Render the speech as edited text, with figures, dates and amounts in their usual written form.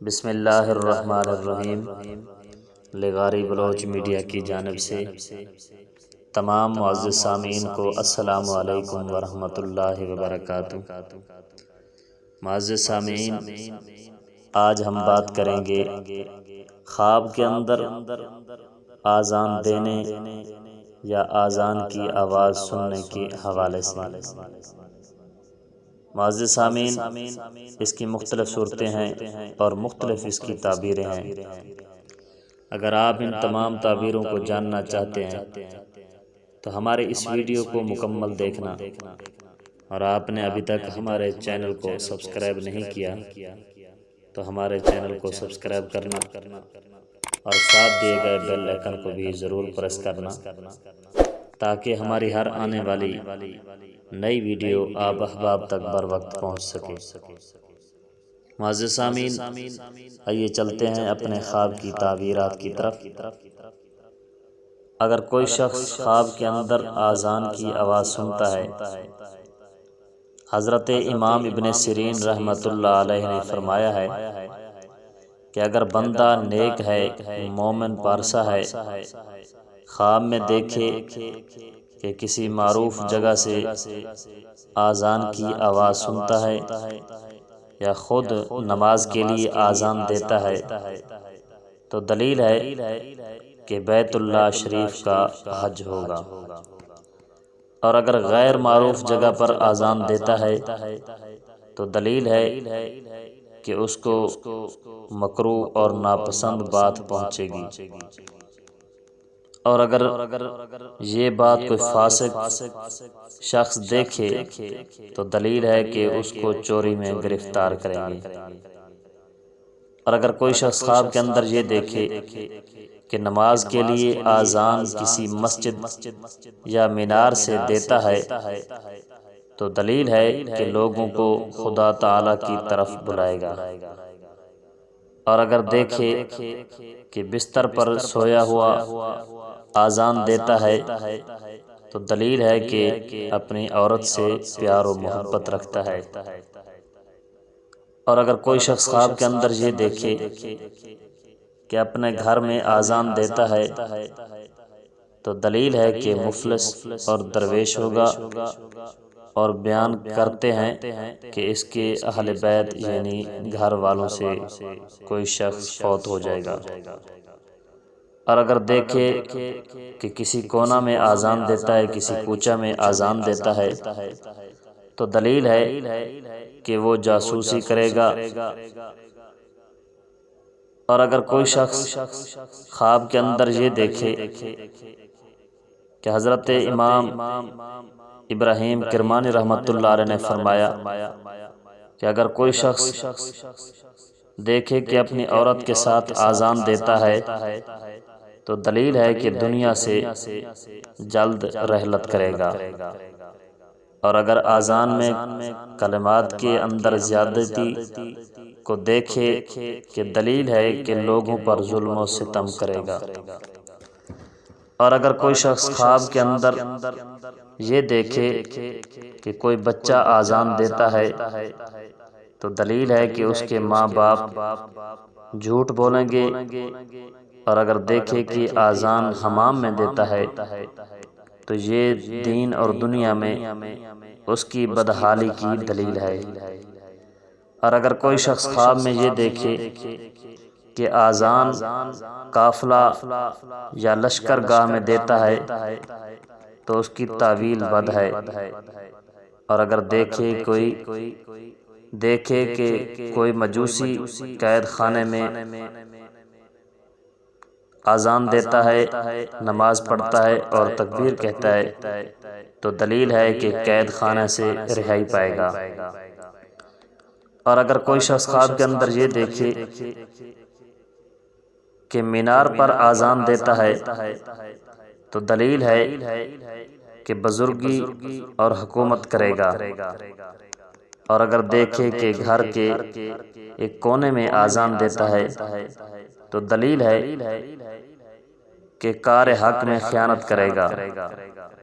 بسم اللہ الرحمن الرحیم۔ لغاری بلوچ میڈیا کی جانب سے تمام معزز سامعین کو السلام علیکم ورحمۃ اللہ وبرکاتہ۔ معزز سامعین، آج ہم بات کریں گے خواب کے اندر آذان دینے یا آذان کی آواز سننے کے حوالے سے۔ معزز سامعین، اس کی مختلف صورتیں ہیں اور مختلف اس کی تعبیریں ہیں۔ اگر آپ ان تمام تعبیروں کو جاننا چاہتے ہیں تو ہمارے اس ویڈیو کو مکمل دیکھنا، اور آپ نے ابھی تک ہمارے چینل کو سبسکرائب نہیں کیا تو ہمارے چینل کو سبسکرائب کرنا اور ساتھ دیے گئے بیل آئیکن کو بھی ضرور پریس کرنا، تاکہ ہماری ہر آنے والی نئی ویڈیو آپ احباب تک بر وقت پہنچ سکے۔ معزز سامعین، آئیے چلتے ہیں اپنے خواب کی تعبیرات کی طرف۔ اگر کوئی شخص خواب کے اندر آذان کی آواز سنتا ہے، حضرت امام ابن سیرین رحمۃ اللہ علیہ نے فرمایا ہے کہ اگر بندہ نیک ہے، مومن پارسا ہے، خواب میں دیکھے کہ کسی معروف جگہ سے آذان کی آواز سنتا ہے یا خود نماز کے لیے آذان دیتا ہے، تو دلیل ہے کہ بیت اللہ شریف کا حج ہوگا۔ اور اگر غیر معروف جگہ پر آذان دیتا ہے تو دلیل ہے کہ اس کو مکروہ اور ناپسند بات پہنچے گی۔ اور اگر یہ بات کوئی فاسق شخص دیکھے تو دلیل ہے کہ اس کو چوری میں گرفتار کریں گے۔ اور اگر کوئی شخص خواب کے اندر یہ دیکھے کہ نماز کے لیے آذان کسی مسجد یا مینار سے دیتا ہے تو دلیل ہے کہ لوگوں کو خدا تعالی کی طرف بلائے گا۔ اور اگر دیکھے کہ بستر پر سویا ہوا آذان دیتا ہے تو دلیل ہے کہ اپنی عورت سے پیار و محبت رکھتا ہے۔ اور اگر کوئی شخص خواب کے اندر یہ دیکھے کہ اپنے گھر میں آذان دیتا ہے تو دلیل ہے کہ مفلس اور درویش ہوگا، اور بیان کرتے ہیں کہ اس کے اہل بیت یعنی گھر والوں سے کوئی شخص فوت ہو جائے گا۔ اور اگر دیکھے کہ کسی کونا میں آذان دیتا ہے، کسی کوچہ میں آذان دیتا ہے تو دلیل ہے کہ وہ جاسوسی کرے گا۔ اور اگر کوئی شخص خواب کے اندر یہ دیکھے کہ حضرت امام ابراہیم کرمانی رحمۃ اللہ علیہ نے فرمایا کہ اگر کوئی شخص دیکھے کہ اپنی عورت کے ساتھ آذان دیتا ہے تو دلیل ہے کہ دنیا سے جلد رحلت کرے گا۔ اور اگر آذان میں کلمات کے اندر زیادتی کو دیکھے کہ دلیل ہے کہ لوگوں پر ظلم و ستم کرے گا۔ اور اگر کوئی شخص خواب کے اندر یہ دیکھے کہ کوئی بچہ آذان دیتا ہے تو دلیل ہے کہ اس کے ماں باپ جھوٹ بولیں گے۔ اور اگر دیکھے کہ آذان حمام میں دیتا ہے تو یہ دین اور دنیا میں اس کی بدحالی کی دلیل ہے۔ اور اگر کوئی شخص خواب میں یہ دیکھے کہ آذان قافلہ یا لشکر گاہ میں دیتا ہے تو اس کی تعویل بد ہے۔ اور اگر دیکھے کہ کوئی مجوسی قید خانے میں آذان دیتا ہے، نماز پڑھتا ہے اور تکبیر کہتا ہے تو دلیل ہے کہ قید خانے سے رہائی پائے گا۔ اور اگر کوئی شخص خواب کے اندر یہ دیکھے کہ مینار پر آذان دیتا ہے تو دلیل ہے کہ بزرگی اور حکومت کرے گا۔ اور اگر دیکھے کہ گھر کے ایک کونے میں آذان دیتا ہے تو دلیل ہے کہ کار حق میں خیانت کرے گا۔